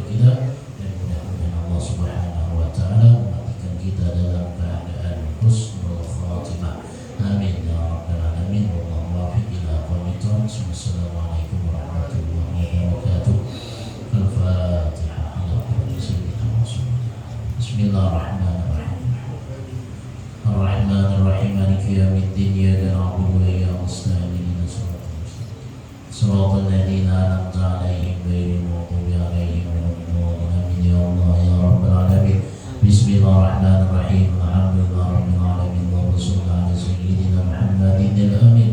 B: kita, dan mudah-mudahan Allah Subhanahu wa taala mematikan kita dalam keadaan husnul khatimah. Amin ya rabbal alamin.
A: Bismillahirrahmanirrahim. Ar-Rahmanir-Rahim, Maliki yaumiddin, iyyaka na'budu wa iyyaka nasta'in, ihdinas siratal ladzina an'amta 'alaihim ghairil maghdubi 'alaihim waladdallin. Amin ya Allah ya rabbal alamin. Bismillahirrahmanirrahim. Alhamdulillahi rabbil alamin. Allahumma shalli 'ala sayyidina Muhammadin al-amin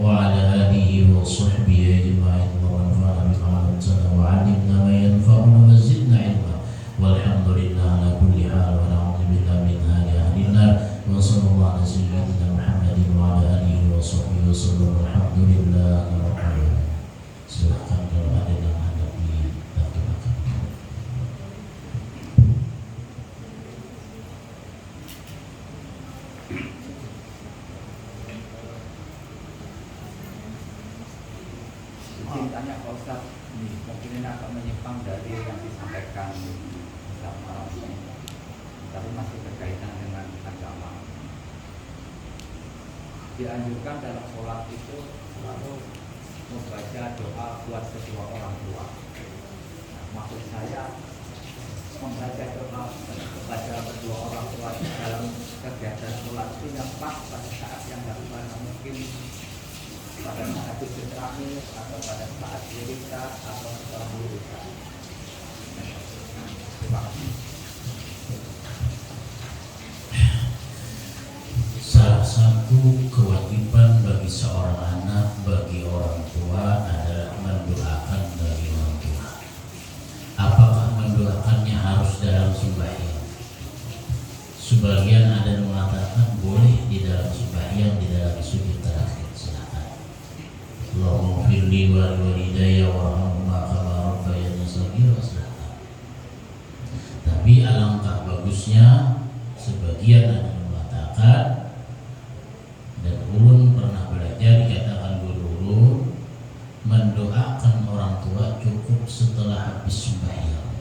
A: wa 'ala alihi wa sahbihi ajma'in. Wa anfa'na bima 'allamtana wa 'allimna ma yanfa'una wa zidna 'ilma. Walhamdulillah ala kulli hal wa na'udzu billahi min hali ahlin nar. Wa sallallahu ala sayyidina Muhammadin wa 'ala alihi wa sahbihi wa sallam. Alhamdulillah rabbil alamin. Silahkan kalau ada yang hendak ditanyakan.
C: Izin tanya Pak Ustaz, mungkin ini agak menyimpang dari yang disampaikan sama ini, tapi masih berkaitan dengan agama. Dianjurkan dalam sholat itu selalu membaca doa buat kedua orang tua. Nah, maksud saya membaca doa kepada kedua orang tua dalam kegiatan sholat itu yang pas pada saat yang dapat, mungkin pada saat itu terakhir atau pada saat wiridan atau setelah wiridan. Terima kasih.
A: Salah satu kewajiban bagi seorang anak, bagi orang tua adalah mendoakan bagi orang tua. Apakah mendoakannya harus dalam sembahyang? Sebagian ada yang mengatakan boleh di dalam sembahyang, di dalam sujud terakhir. Silakan. Allahumma firli wa walidayya warhamhuma kama rabbayani shaghira. Silakan. Tapi alangkah bagusnya, sebagian ada yang mengatakan, dan ulun pernah belajar, dikatakan guru mendoakan orang tua cukup setelah habis sembahyang,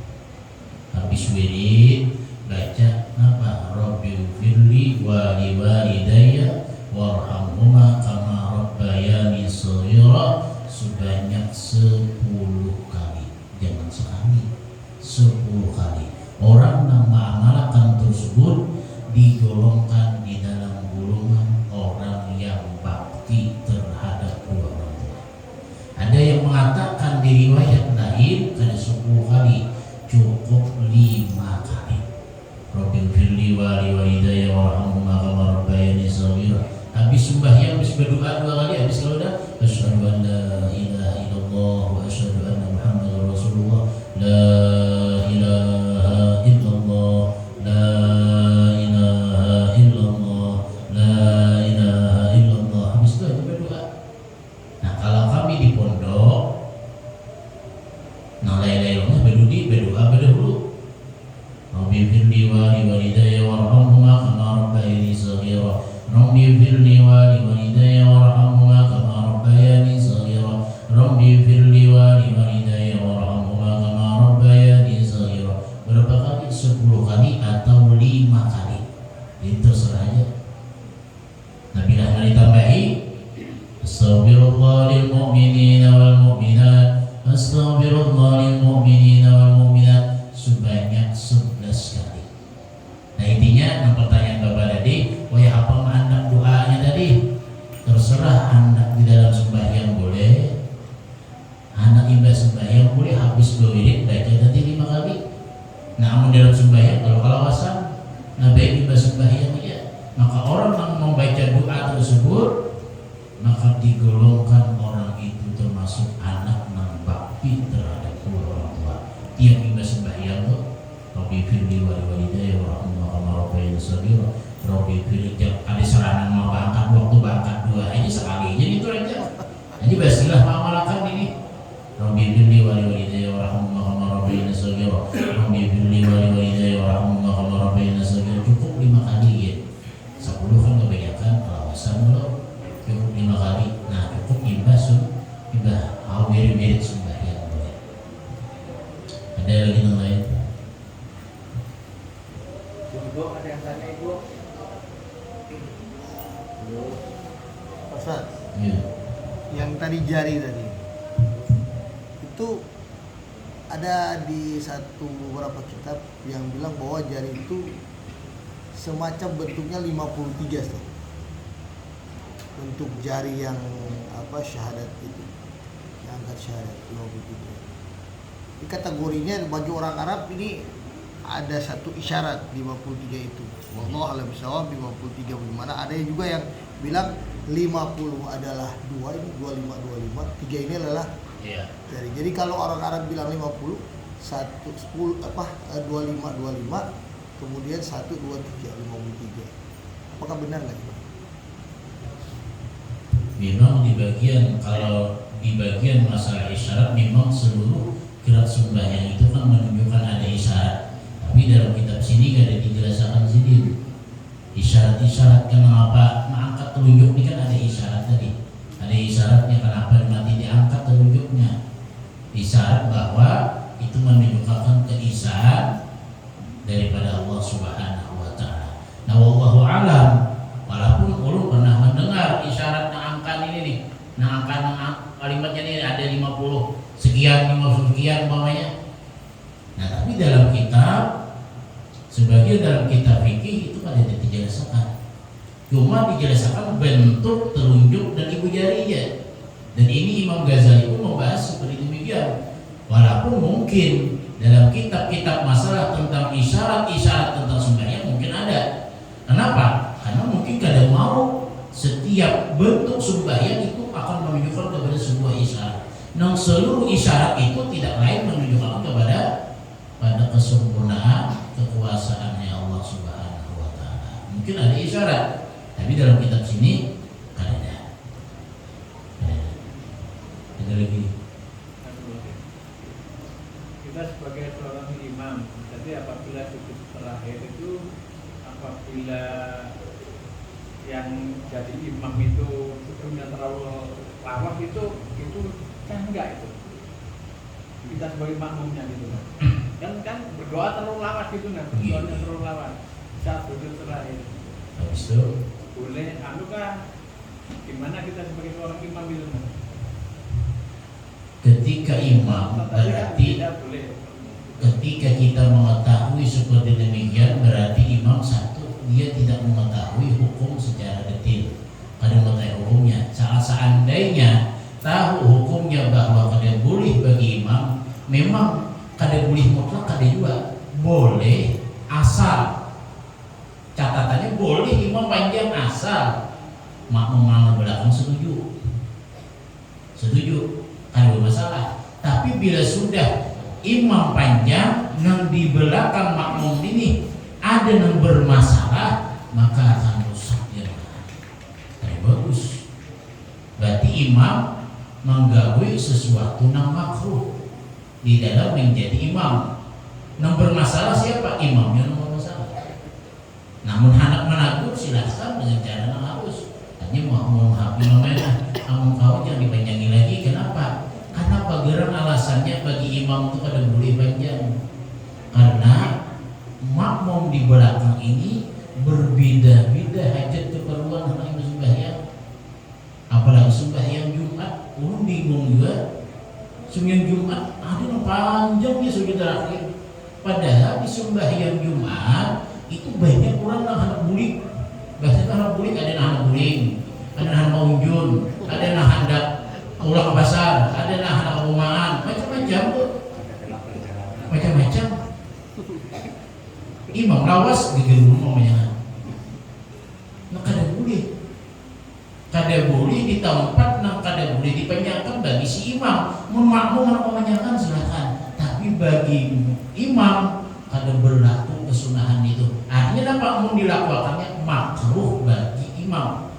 A: habis wirid, baca apa? Rabbighfirli wa liwalidayya warhamhuma kama rabbayani shaghira sebanyak 10 kali. Jangan sekali, 10 kali. Orang yang mengamalkan tersebut digolongkan di dalam golongan orang yang bakti terhadap dua orang tua. Ada yang mengatakan di riwayat lain ada 10 kali, cukup 5 kali. Rabbighfirli wa liwalidayya warhamhuma kama rabbayani shaghira. Habis sembahyang, habis berdoa 2 kali, habis kalau udah asyhadu an la ilaha illallah wa asyhadu anna muhammadar rasulullah, la ilaha illallah, la ilaha illallah, la ilaha illallah. Habis itu berdoa. Nah, kalau kami di pondok, nah lain-lainnya berdoa berdahulu. Rabbighfirli wa liwalidayya warhamhuma kama rabbayani shaghira. Rabbighfirli wa liwalidayya warhamhuma kama rabbayani shaghira. Rabbighfirli wa liwalidayya warhamhuma kama rabbayani shaghira. Berapa kali? 10 kali atau 5 kali. Itu terserah aja. Nah, bila ditambahi astaghfirullah lil mu'minina wal mu'minat, astaghfirullah lil mu'minina wal mu'minat sebanyak 11 kali. Nah, intinya pertanyaan Bapak tadi, ya apa anda doanya tadi? Terserah anak di dalam sembahyang boleh, anak ibadah sembahyang boleh, habis berwirid baca tadi 5 kali. Namun dalam sembahyang kalau kalawasan, nah baik ibadah sembahyang ya, maka orang yang membaca doa tersebut maka digolongkan orang itu termasuk anak yang bakti terhadap kedua orang tua. Tiap ibadah sembahyang tuh Rabbighfirli wa liwalidayya warhamhuma kama rabbayani shaghira. Rabbighfirli, ada serangan mau berangkat, waktu berangkat 2 aja sekali aja itu aja. Jadi basilah mengamalkan ini. Rabbighfirli wa liwalidayya warhamhuma kama rabbayani shaghira. Rabbighfirli wa liwalidayya warhamhuma kama rabbayani shaghira. Cukup 5 kali ya. 10 kan kebanyakan, alasan belum. Cukup 5 kali. Nah, cukup ibadah mirip-mirip sembahyang boleh. Ada lagi yang lain?
C: Ibu, ada yang tanya Ibu?
D: Ustaz,
A: Ya.
D: yang tadi jari tadi itu ada di beberapa kitab yang bilang bahwa jari itu semacam bentuknya 53 Ustaz. Bentuk jari yang syahadat itu, yang angkat syahadat 53. Di kategorinya bagi orang Arab ini ada satu isyarat 53 itu. Wallahu a'lam bishawab 53 bagaimana. Ada juga yang bilang 50 adalah 2 ini 25 3 ini adalah jari. Jadi kalau orang Arab bilang 50 25 kemudian 1 2 3 53. Apakah benar nggak itu?
A: Memang kalau di bagian masalah isyarat memang seluruh gerak sembahyang itu kan menunjukkan ada isyarat. Tapi dalam kitab sini gak ada dijelaskan sendiri isyarat-isyarat kenapa mengangkat telunjuk ini kan ada isyarat tadi. Ada isyaratnya kenapa nanti diangkat telunjuknya. Isyarat bahwa itu menunjukkan keisahan daripada Allah Subhanahu wa taala. Nah, wallahu alam, walaupun ulun pernah mendengar isyarat angka ini nih. Nah, angka kalimatnya ini ada 50 sekian, 50 sekian umpamanya. Nah, tapi dalam kitab sebagian dalam kitab fikih itu pada tidak dijelaskan. Cuma dijelaskan bentuk telunjuk dan ibu jarinya. Dan ini Imam Ghazali pun membahas seperti demikian. Walaupun mungkin dalam kitab-kitab masalah tentang isyarat-isyarat tentang sembahyang mungkin ada. Kenapa? Karena mungkin kadang mau setiap bentuk sembahyang itu akan menunjukkan kepada sebuah isyarat. Nah, seluruh isyarat itu tidak lain menunjukkan kepada kesempurnaan kekuasaannya Allah Subhanahu wa taala. Mungkin ada isyarat, tapi dalam kitab sini kan ada. Ada lagi.
C: Kita sebagai seorang imam, jadi apabila sujud terakhir itu, apabila yang jadi imam itu sujudnya terlalu lawas itu kan enggak itu. Kita sebagai makmumnya gitu kan berdoa terlalu lawas gitu berdoanya terlalu lawas saat sujud terakhir.
A: Habis itu
C: Boleh gimana kita sebagai seorang imam gitu
A: ketika imam berarti ketika kita mengetahui seperti demikian berarti imam satu dia tidak mengetahui hukum secara detail. Kadang mengetahui hukumnya. Seandainya tahu hukumnya bahwa kada boleh bagi imam, memang kada boleh mutlak, kada juga boleh asal. Catatannya boleh imam panjang asal makmum belakang setuju, kada masalah. Tapi bila sudah imam panjang yang di belakang makmum ini ada yang bermasalah, maka akan rusak dia. Tidak bagus. Berarti imam menggawe sesuatu yang makruh di dalam menjadi imam. Yang bermasalah siapa? Imamnya yang bermasalah. Namun hendak menagur silahkan dengan cara yang halus. Hanya mau namanya kamu kau jangan dipanjangin lagi. Kenapa? Karena pageran alasannya bagi imam itu kada boleh panjang. Karena makmum di belakang ini berbeda-beda hajat keperluan hendak sembahyang. Apalagi sembahyang Jumat, orang bingung juga. Sembahyang Jumat ada yang panjangnya sudah terakhir. Padahal di sembahyang Jumat itu banyak orang yang hendak bulik. Biasanya hendak bulik ada yang hendak buling, ada yang hendak maunjun, ada yang hendak pulang ke pasar, ada yang hendak rumahan, macam-macam tuh. Macam-macam. Imam lawas di rumahnya. Nah, kada boleh di tempat yang kada boleh dipanjangkan bagi si imam. Makmum yang memanjangkan silakan, tapi bagi imam kada berlaku kesunahan itu. Artinya makmum dilakukannya makruh bagi imam.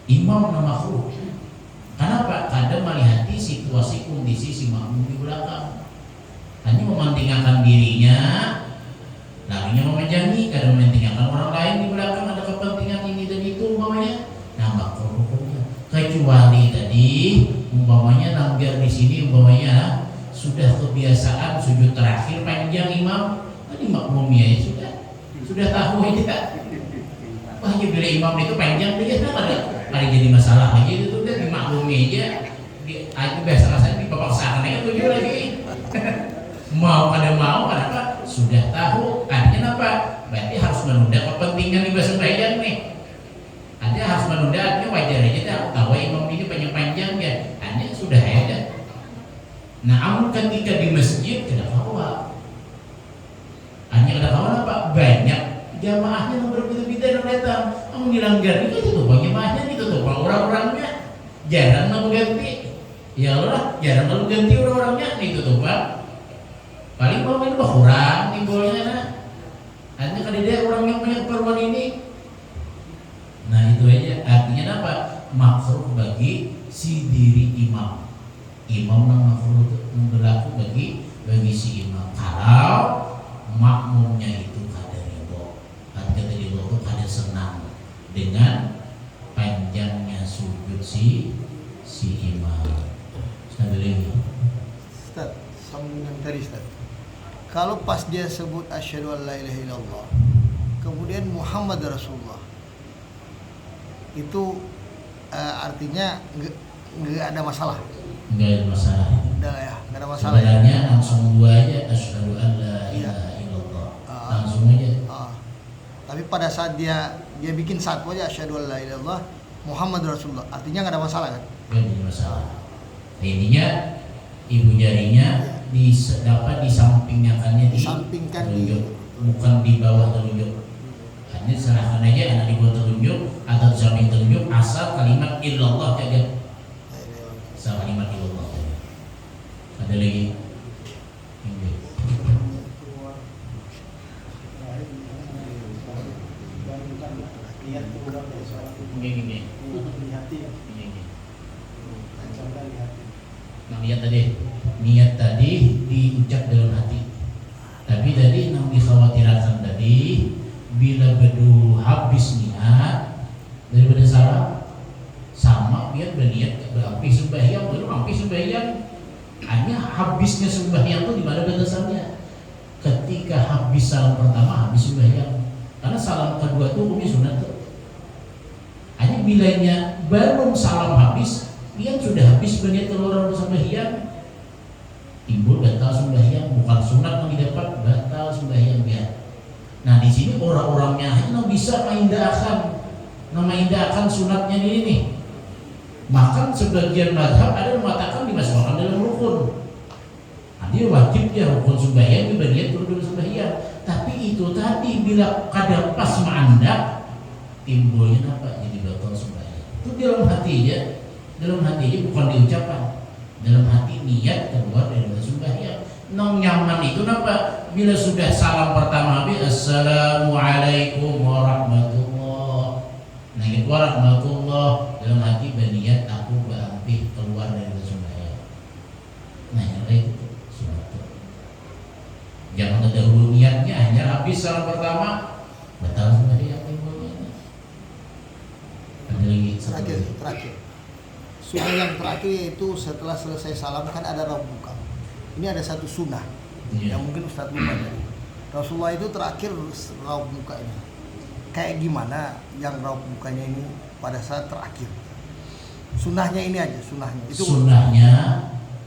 A: Imam makruh. Kenapa? Kada melihat situasi kondisi si makmum di belakang. Hanya mementingkan dirinya, larinya memanjangi, kada mementingkan orang lain di belakang, ada kepentingan ini dan itu umpamanya. Nah, makruh hukumnya. Kecuali tadi umpamanya biar di sini umpamanya sudah kebiasaan sujud terakhir panjang imam, tadi makmumnya sudah tahu ya. Wah, ya bila imam itu panjang dia ada jadi masalah lagi itu udah dimaklumi aja. Aku biasa rasanya dipaksakan aja tujuh lagi.
B: Mau kada mau, kenapa? Sudah tahu, artinya apa? Berarti harus menunda kepentingan ibadah sembahyang nih. Artinya harus menunda, artinya wajar aja tahu imam ini panjang-panjang ya, artinya sudah ada. Nah, ketika di masjid kada kawa. Artinya kada kawa apa? Banyak jamaahnya yang berbeda-beda yang datang. Amun dilanggar itu tuh jamaahnya itu tuh orang-orangnya jarang mau ganti. Ya Allah, jarang lalu ganti orang-orangnya itu tuh Pak. Paling mau ini kurang timbolnya nah. Artinya kada ada orang yang punya keperluan ini. Nah itu aja artinya apa? Makruh bagi si diri imam. Imam yang makruh berlaku bagi si imam. Kalau makmumnya itu kada ridho, kada ridho itu kada senang dengan panjangnya sujud si imam. Sambil lagi.
D: Ustaz, sambung yang tadi Ustaz. Kalau pas dia sebut asyhadu an la ilaha illallah, kemudian Muhammad Rasulullah, itu artinya nggak ada masalah.
B: Nggak ada masalah.
D: Udah ya, nggak ada masalah.
B: Sebenarnya ya? Langsung dua aja asyhadu an la ilaha illallah. Langsung aja.
D: Tapi pada saat dia bikin satu aja asyhadu an la ilaha illallah Muhammad Rasulullah, artinya nggak ada masalah kan?
B: Nggak ada masalah. Intinya ibu jarinya dapat disampingkannya
D: Disampingkan
B: telunjuk, bukan di bawah telunjuk. Hanya serahkan aja anak di bawah telunjuk atau di samping telunjuk asal kalimat illallah saja. Asal kalimat illallah saja. Ada lagi? Ini. Ini. Nah, niat tadi diucap dalam hati. Tapi tadi yang dikhawatirkan tadi bila bedu habis niat daripada salah sama biar berniat habis sembahyang belum habis sembahyang. Hanya habisnya sembahyang itu di mana batasannya? Ketika habis salam pertama habis sembahyang. Karena salam kedua itu hukumnya sunat tuh. Hanya bilanya baru salam habis dia sudah habis berniat keluar sembahyang, timbul batal sembahyang, bukan sunat yang didapat, batal sembahyang dia. Nah di sini orang-orangnya hanya bisa mengindahkan sunatnya ini nih. Maka sebagian mazhab ada yang mengatakan dimasukkan dalam rukun. Nah, dia wajib ya rukun sembahyang dia berniat keluar sembahyang. Tapi itu tadi bila kadang pas ma'andak timbulnya apa? Jadi batal sembahyang. Itu dalam hati ya. Dalam hati bukan diucapkan, dalam hati niat keluar dari sembahyang. Nong nyaman itu kenapa? Bila sudah salam pertama habis assalamualaikum warahmatullah, nah itu warahmatullah dalam hati berniat aku berhabis keluar dari sembahyang. Nah yang itu suatu. Jangan terdahulu niatnya hanya habis salam pertama batal sembahyang timbulnya. Ada lagi
D: Terakhir. Sunnah yang terakhir yaitu setelah selesai salam kan ada rauh muka. Ini ada satu sunnah yang mungkin Ustadz lupa tadi. Rasulullah itu terakhir rauh muka ini. Kayak gimana yang rauh mukanya ini pada saat terakhir? Sunnahnya ini aja, sunnahnya. Itu
B: sunnahnya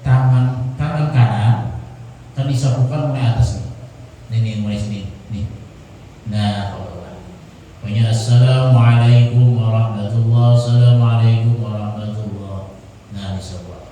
B: tangan kanan kan disapukan mulai atas nih. Ini mulai sini nih. Nah, pokoknya assalamualaikum warahmatullahi assalamualaikum warahmatullahi. Nah disabwa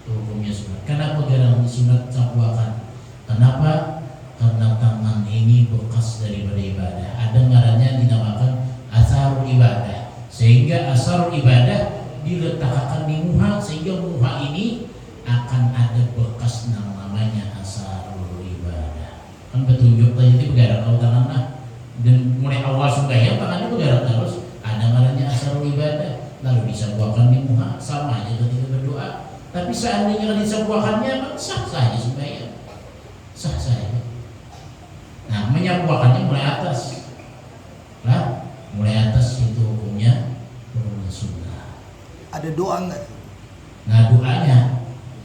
B: itu hukumnya sunat. Kenapa jarang sunat sapuakan? Kenapa? Karena tangan ini bekas daripada ibadah. Ada ngarannya dinamakan asarul ibadah. Sehingga asarul ibadah diletakkan di muha, sehingga muha ini akan ada bekas namanya asarul ibadah. Kan petunjuk tadi itu bergerak kalau tangannya dan mulai awal sembahyang tangannya bergerak terus. Ada ngarannya asarul ibadah. Lalu disabuakan di muha sama aja ketika berdoa. Tapi seandainya disabuakannya sah saja sembahyang, sah saja. Nah menyabuakannya mulai atas, lah mulai atas itu hukumnya sunnah.
D: ada doa nggak?
B: Nah doanya,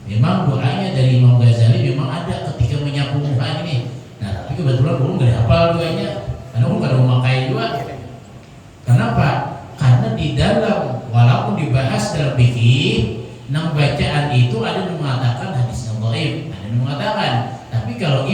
B: memang doanya dari Imam Ghazali memang ada ketika menyapu muka ini. Nah tapi kebetulan belum nggak hafal doanya, karena belum ada memakai juga. Kenapa? Karena di dalam walaupun dibahas dalam fikih, nang bacaan itu ada yang mengatakan hadis yang dhaif, ada yang mengatakan, tapi kalau